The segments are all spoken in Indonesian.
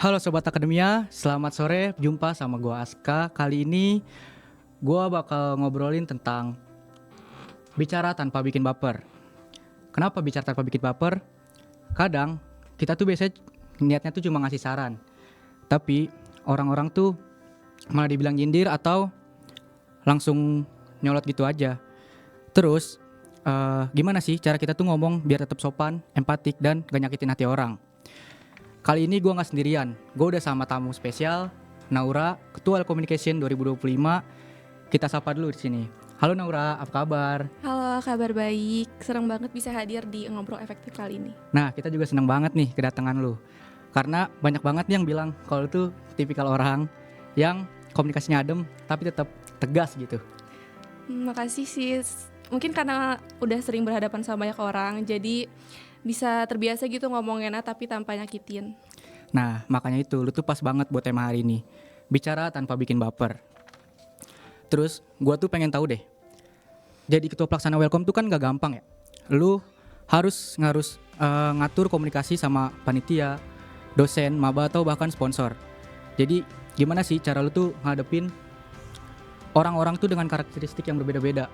Halo Sobat Akademia, selamat sore, jumpa sama gua Aska. Kali ini gua bakal ngobrolin tentang bicara tanpa bikin baper. Kenapa bicara tanpa bikin baper? Kadang kita tuh biasanya niatnya tuh cuma ngasih saran, tapi orang-orang tuh malah dibilang nyindir atau langsung nyolot gitu aja. Terus gimana sih cara kita tuh ngomong biar tetap sopan, empatik, dan gak nyakitin hati orang? Kali ini gue gak sendirian, gue udah sama tamu spesial, Naura, Ketua Communication 2025. Kita sapa dulu di sini. Halo Naura, apa kabar? Halo, kabar baik. Senang banget bisa hadir di Ngobrol Efektif kali ini. Nah, kita juga seneng banget nih kedatangan lu. Karena banyak banget nih yang bilang kalau lu tuh tipikal orang yang komunikasinya adem tapi tetap tegas gitu. Makasih sih. Mungkin karena udah sering berhadapan sama banyak orang, jadi bisa terbiasa gitu ngomong enak tapi tanpa nyakitin. Nah, makanya itu lu tuh pas banget buat tema hari ini. Bicara tanpa bikin baper. Terus, gue tuh pengen tahu deh. Jadi ketua pelaksana Welcome tuh kan gak gampang ya. Lu harus ngatur komunikasi sama panitia, dosen, maba atau bahkan sponsor. Jadi gimana sih cara lu tuh ngadepin orang-orang tuh dengan karakteristik yang berbeda-beda?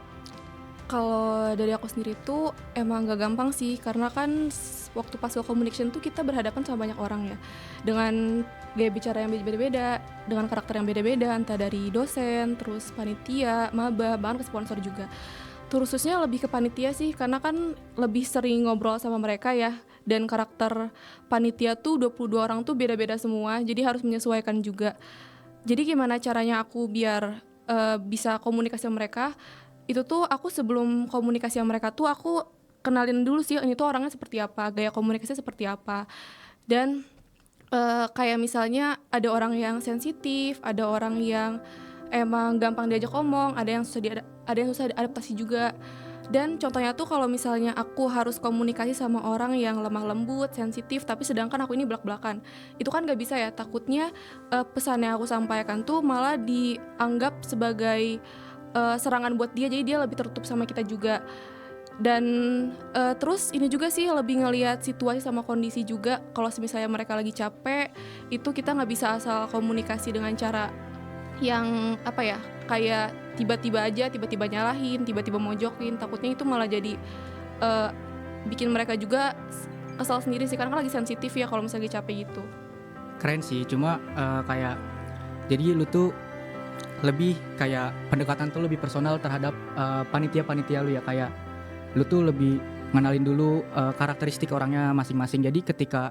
Kalau dari aku sendiri tuh emang gak gampang sih, karena kan waktu pas communication tuh kita berhadapan sama banyak orang ya, dengan gaya bicara yang beda-beda, dengan karakter yang beda-beda, entah dari dosen, terus panitia, maba, bahkan ke sponsor juga. Khususnya lebih ke panitia sih, karena kan lebih sering ngobrol sama mereka ya, dan karakter panitia tuh 22 orang tuh beda-beda semua, jadi harus menyesuaikan juga. Jadi gimana caranya aku biar bisa komunikasi sama mereka? Itu tuh aku sebelum komunikasi sama mereka tuh aku kenalin dulu sih ini tuh orangnya seperti apa, gaya komunikasinya seperti apa. Dan kayak misalnya ada orang yang sensitif, ada orang yang emang gampang diajak ngomong, ada yang susah adaptasi juga. Dan contohnya tuh kalau misalnya aku harus komunikasi sama orang yang lemah lembut, sensitif, tapi sedangkan aku ini belak-belakan, itu kan gak bisa ya. Takutnya pesan yang aku sampaikan tuh malah dianggap sebagai serangan buat dia, jadi dia lebih tertutup sama kita juga. Dan terus ini juga sih lebih ngelihat situasi sama kondisi juga. Kalau misalnya mereka lagi capek, itu kita nggak bisa asal komunikasi dengan cara yang apa ya, kayak tiba-tiba nyalahin, tiba-tiba mojokin. Takutnya itu malah jadi bikin mereka juga kesal sendiri sih, karena kan lagi sensitif ya kalau misalnya lagi capek gitu. Keren sih, cuma kayak jadi lu tuh lebih kayak pendekatan tuh lebih personal terhadap panitia-panitia lu ya, kayak lu tuh lebih ngenalin dulu karakteristik orangnya masing-masing. Jadi ketika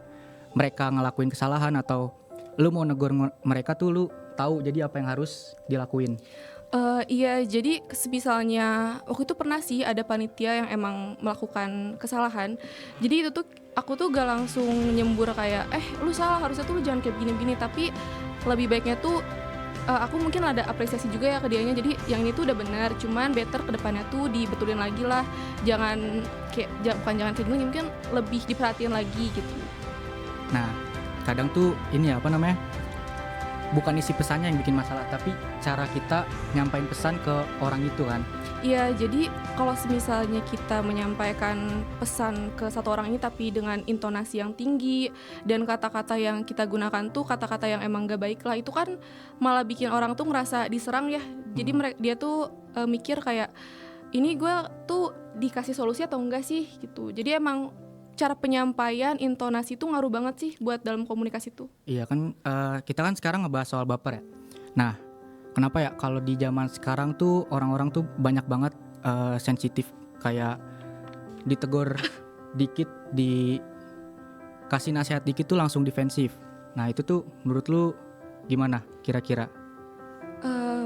mereka ngelakuin kesalahan atau lu mau negur mereka tuh lu tahu jadi apa yang harus dilakuin. Iya, jadi misalnya waktu itu pernah sih ada panitia yang emang melakukan kesalahan. Jadi itu tuh aku tuh gak langsung nyembur kayak lu salah, harusnya tuh lu jangan kayak begini-begini, tapi lebih baiknya tuh aku mungkin ada apresiasi juga ya ke dianya. Jadi yang ini tuh udah benar, cuman better kedepannya tuh dibetulin lagi lah. Jangan jangan kayak gini, mungkin lebih diperhatiin lagi gitu. Nah, kadang tuh ini apa namanya, bukan isi pesannya yang bikin masalah, tapi cara kita nyampain pesan ke orang itu kan. Iya, jadi kalau misalnya kita menyampaikan pesan ke satu orang ini tapi dengan intonasi yang tinggi dan kata-kata yang kita gunakan tuh kata-kata yang emang gak baik lah, itu kan malah bikin orang tuh ngerasa diserang ya. Jadi dia tuh mikir kayak, ini gue tuh dikasih solusi atau enggak sih gitu. Jadi emang cara penyampaian, intonasi tuh ngaruh banget sih buat dalam komunikasi tuh. Iya kan, kita kan sekarang ngebahas soal baper ya. Nah, kenapa ya kalau di zaman sekarang tuh orang-orang tuh banyak banget sensitif, kayak ditegur dikit, dikasih nasihat dikit tuh langsung defensif. Nah itu tuh menurut lu gimana kira-kira?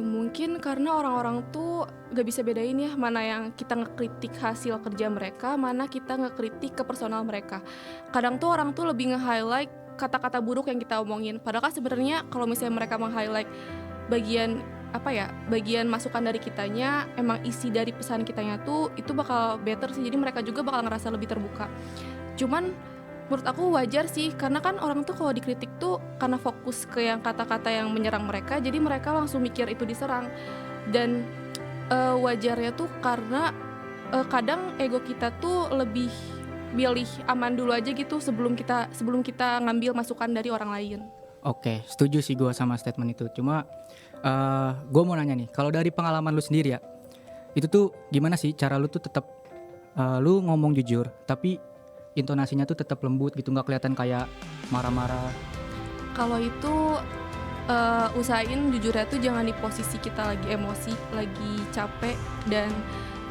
Mungkin karena orang-orang tuh gak bisa bedain ya mana yang kita ngekritik hasil kerja mereka, mana kita ngekritik ke personal mereka. Kadang tuh orang tuh lebih nge-highlight kata-kata buruk yang kita omongin. Padahal kan sebenarnya kalau misalnya mereka meng-highlight bagian masukan dari kitanya, emang isi dari pesan kitanya tuh itu bakal better sih. Jadi mereka juga bakal ngerasa lebih terbuka. Cuman menurut aku wajar sih, karena kan orang tuh kalau dikritik tuh karena fokus ke yang kata-kata yang menyerang mereka, jadi mereka langsung mikir itu diserang. Dan wajarnya tuh karena kadang ego kita tuh lebih pilih aman dulu aja gitu sebelum kita ngambil masukan dari orang lain. Oke, setuju sih gue sama statement itu. Cuma gue mau nanya nih, kalau dari pengalaman lu sendiri ya, itu tuh gimana sih cara lu tuh tetap lu ngomong jujur, tapi intonasinya tuh tetap lembut gitu, nggak kelihatan kayak marah-marah. Kalau itu usahain jujurnya tuh jangan di posisi kita lagi emosi, lagi capek, dan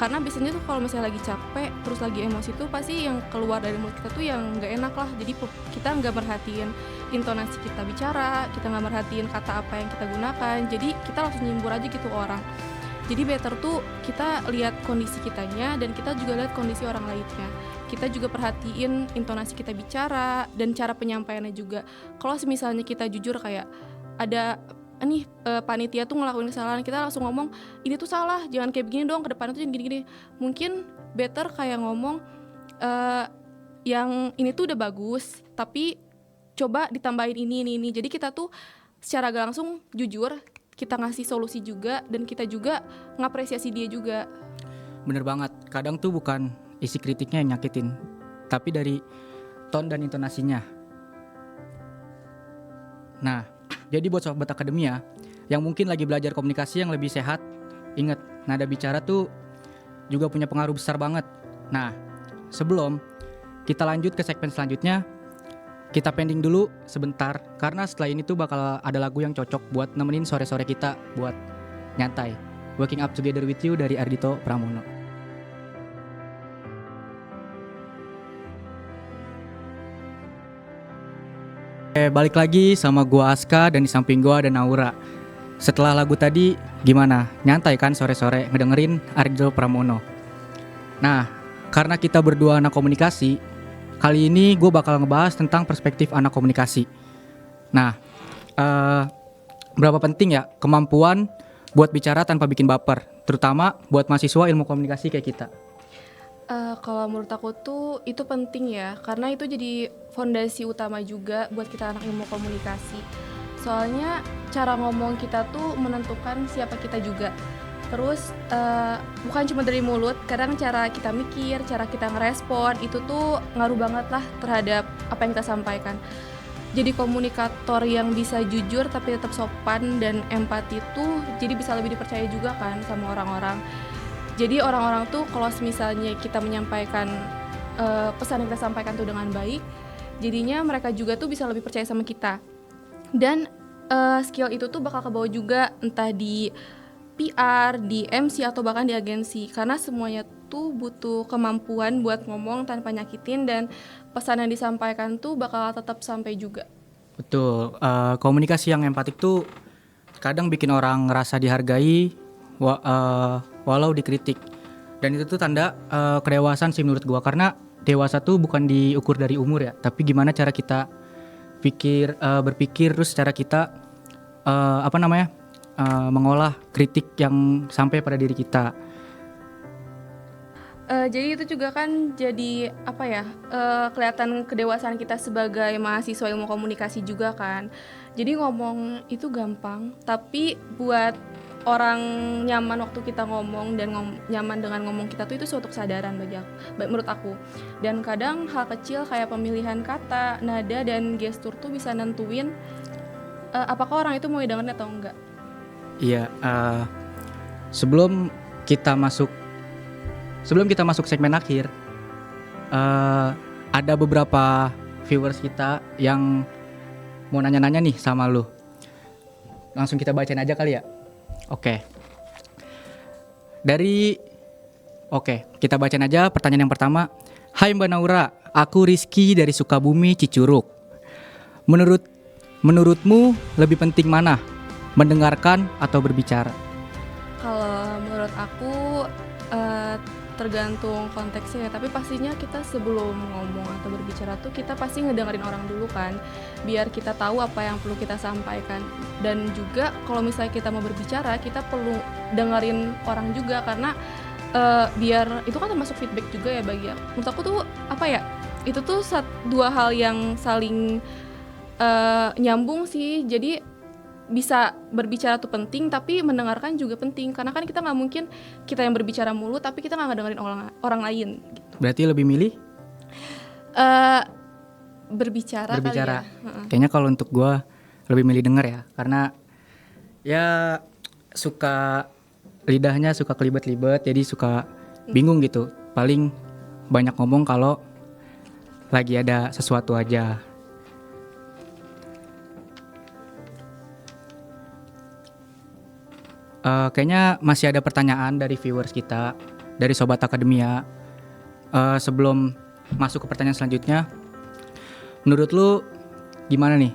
karena biasanya tuh kalau misalnya lagi capek terus lagi emosi tuh pasti yang keluar dari mulut kita tuh yang nggak enak lah. Jadi kita nggak merhatiin intonasi kita bicara, kita nggak merhatiin kata apa yang kita gunakan, jadi kita langsung nyimbur aja gitu ke orang. Jadi better tuh kita lihat kondisi kitanya dan kita juga lihat kondisi orang lainnya. Kita juga perhatiin intonasi kita bicara dan cara penyampaiannya juga. Kalau misalnya kita jujur kayak ada nih panitia tuh ngelakuin kesalahan, kita langsung ngomong ini tuh salah, jangan kayak begini dong, ke depannya tuh jangan gini-gini. Mungkin better kayak ngomong yang ini tuh udah bagus, tapi coba ditambahin ini. Jadi kita tuh secara gak langsung jujur, kita ngasih solusi juga, dan kita juga ngapresiasi dia juga. Bener banget, kadang tuh bukan isi kritiknya yang nyakitin, tapi dari tone dan intonasinya. Nah, jadi buat sobat akademia yang mungkin lagi belajar komunikasi yang lebih sehat, ingat, nada bicara tuh juga punya pengaruh besar banget. Nah, sebelum kita lanjut ke segmen selanjutnya, kita pending dulu sebentar, karena setelah ini tuh bakal ada lagu yang cocok buat nemenin sore-sore kita buat nyantai. Waking Up Together With You dari Ardhito Pramono. Balik lagi sama gua Aska dan di samping gua ada Naura. Setelah lagu tadi gimana? Nyantai kan sore-sore ngedengerin Ardhito Pramono. Nah, karena kita berdua anak komunikasi, kali ini gue bakal ngebahas tentang perspektif anak komunikasi. Nah, berapa penting ya kemampuan buat bicara tanpa bikin baper, terutama buat mahasiswa ilmu komunikasi kayak kita. Kalau menurut aku tuh itu penting ya, karena itu jadi fondasi utama juga buat kita anak ilmu komunikasi. Soalnya cara ngomong kita tuh menentukan siapa kita juga. Terus bukan cuma dari mulut, kadang cara kita mikir, cara kita ngerespon itu tuh ngaruh banget lah terhadap apa yang kita sampaikan. Jadi komunikator yang bisa jujur tapi tetap sopan dan empati tuh jadi bisa lebih dipercaya juga kan sama orang-orang. Jadi orang-orang tuh kalau misalnya kita menyampaikan pesan yang kita sampaikan tuh dengan baik, jadinya mereka juga tuh bisa lebih percaya sama kita. Dan skill itu tuh bakal kebawa juga entah di PR, di MC atau bahkan di agensi, karena semuanya tuh butuh kemampuan buat ngomong tanpa nyakitin dan pesan yang disampaikan tuh bakal tetap sampai juga. Betul, komunikasi yang empatik tuh kadang bikin orang ngerasa dihargai walau dikritik. Dan itu tuh tanda kedewasaan sih menurut gua, karena dewasa tuh bukan diukur dari umur ya, tapi gimana cara kita berpikir, terus cara kita mengolah kritik yang sampai pada diri kita. Jadi itu juga kan jadi kelihatan kedewasaan kita sebagai mahasiswa ilmu komunikasi juga kan. Jadi ngomong itu gampang, tapi buat orang nyaman waktu kita ngomong dan nyaman dengan ngomong kita tuh itu suatu kesadaran menurut aku. Dan kadang hal kecil kayak pemilihan kata, nada, dan gestur tuh bisa nentuin apakah orang itu mau didengerin atau enggak. Iya, sebelum kita masuk segmen akhir, ada beberapa viewers kita yang mau nanya-nanya nih sama lu. Langsung kita bacain aja kali ya. Oke, kita bacain aja pertanyaan yang pertama. Hai Mbak Naura, aku Rizky dari Sukabumi, Cicurug. Menurutmu lebih penting mana? Mendengarkan atau berbicara? Kalau menurut aku tergantung konteksnya ya, tapi pastinya kita sebelum ngomong atau berbicara tuh kita pasti ngedengerin orang dulu kan, biar kita tahu apa yang perlu kita sampaikan. Dan juga kalau misalnya kita mau berbicara, kita perlu dengerin orang juga, karena biar itu kan termasuk feedback juga ya bagi aku. Menurut aku tuh itu tuh dua hal yang saling nyambung sih. Jadi bisa berbicara tuh penting, tapi mendengarkan juga penting, karena kan kita nggak mungkin kita yang berbicara mulu tapi kita nggak ngedengerin orang lain gitu. Berarti lebih milih berbicara. Kali ya. Kayaknya kalau untuk gue lebih milih denger ya, karena ya suka lidahnya suka kelibet-libet, jadi suka bingung gitu. Paling banyak ngomong kalau lagi ada sesuatu aja. Kayaknya masih ada pertanyaan dari viewers kita, dari Sobat Akademia. Sebelum masuk ke pertanyaan selanjutnya, menurut lu gimana nih?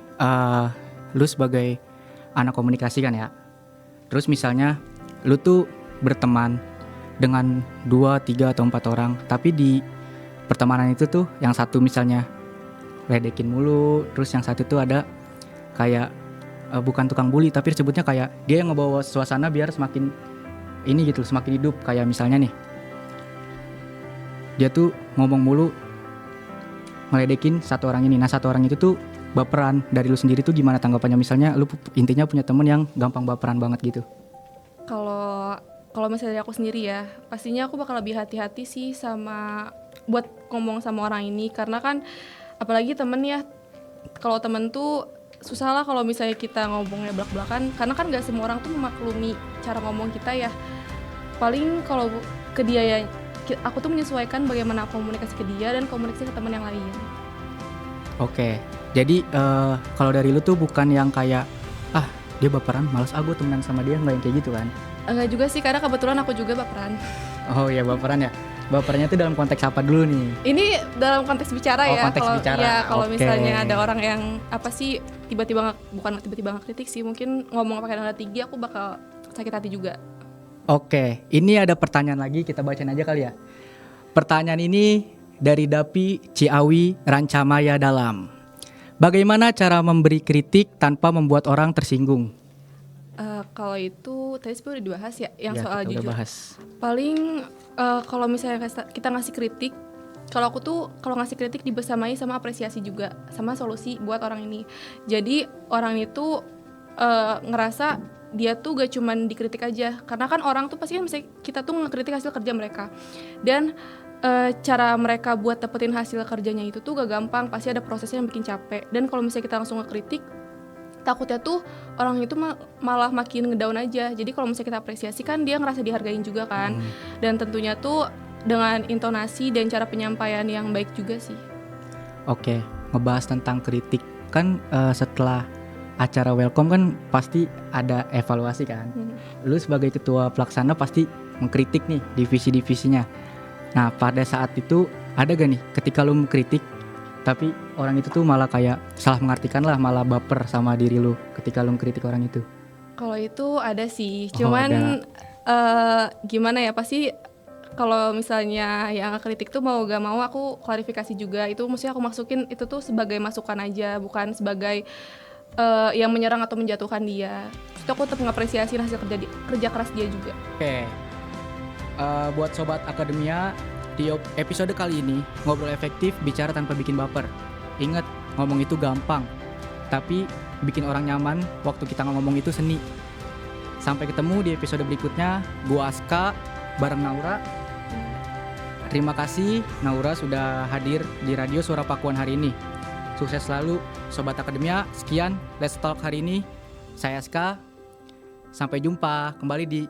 Lu sebagai anak komunikasi kan ya. Terus misalnya lu tuh berteman dengan 2, 3, atau 4 orang, tapi di pertemanan itu tuh yang satu misalnya ledekin mulu, terus yang satu tuh ada kayak bukan tukang bully, tapi disebutnya kayak dia yang ngebawa suasana biar semakin ini gitu, semakin hidup. Kayak misalnya nih, dia tuh ngomong mulu ngeledekin satu orang ini. Nah, satu orang itu tuh baperan. Dari lu sendiri tuh gimana tanggapannya? Misalnya lu intinya punya temen yang gampang baperan banget gitu. Kalau misalnya dari aku sendiri ya, pastinya aku bakal lebih hati-hati sih sama buat ngomong sama orang ini, karena kan apalagi temen ya, kalau temen tuh susah lah kalau misalnya kita ngomongnya belak-belakan, karena kan gak semua orang tuh memaklumi cara ngomong kita ya. Paling kalau ke dia ya, aku tuh menyesuaikan bagaimana komunikasi ke dia dan komunikasi ke teman yang lain. Oke, jadi kalau dari lu tuh bukan yang kayak dia baperan, males gue temenan sama dia, nggak yang kayak gitu kan? Enggak juga sih, karena kebetulan aku juga baperan. Oh iya, baperan ya. Bapernya tuh dalam konteks apa dulu nih? Ini dalam konteks bicara ya. Konteks bicara. Ya, kalau Oke. misalnya ada orang yang apa sih bukan tiba-tiba ngekritik sih, mungkin ngomong pakai nada tinggi, aku bakal sakit hati juga. Oke, ini ada pertanyaan lagi, kita bacain aja kali ya. Pertanyaan ini dari Dapi Ciawi Rancamaya Dalam. Bagaimana cara memberi kritik tanpa membuat orang tersinggung? Kalau itu tadi sebenarnya udah dibahas ya, yang Ya, soal kita udah jujur. bahas. Paling kalau misalnya kita ngasih kritik, kalau aku tuh kalau ngasih kritik dibersamai sama apresiasi juga, sama solusi buat orang ini. Jadi orang itu ngerasa dia tuh gak cuman dikritik aja, karena kan orang tuh pasti kan misalnya kita tuh ngekritik hasil kerja mereka, dan cara mereka buat dapetin hasil kerjanya itu tuh gak gampang, pasti ada prosesnya yang bikin capek. Dan kalau misalnya kita langsung ngekritik, takutnya tuh orang itu malah makin ngedown aja. Jadi kalau misalnya kita apresiasi kan dia ngerasa dihargain juga kan. Dan tentunya tuh dengan intonasi dan cara penyampaian yang baik juga sih. Oke, ngebahas tentang kritik kan, setelah acara welcome kan pasti ada evaluasi kan. Lu sebagai ketua pelaksana pasti mengkritik nih divisi-divisinya. Nah, pada saat itu ada gak nih ketika lu mengkritik tapi orang itu tuh malah kayak salah mengartikan lah, malah baper sama diri lu ketika lu mengkritik orang itu? Kalau itu ada sih, cuman gimana ya, pasti kalau misalnya yang kritik tuh mau gak mau aku klarifikasi juga. Itu maksudnya aku masukin itu tuh sebagai masukan aja, bukan sebagai yang menyerang atau menjatuhkan dia. Terus aku tetap mengapresiasi hasil kerja keras dia juga. Oke, buat Sobat Akademia, di episode kali ini ngobrol efektif, bicara tanpa bikin baper. Ingat, ngomong itu gampang, tapi bikin orang nyaman waktu kita ngomong itu seni. Sampai ketemu di episode berikutnya. Gua Aska bareng Naura. Terima kasih Naura sudah hadir di Radio Suara Pakuan hari ini. Sukses selalu Sobat Akademia. Sekian Let's Talk hari ini. Saya Aska. Sampai jumpa kembali di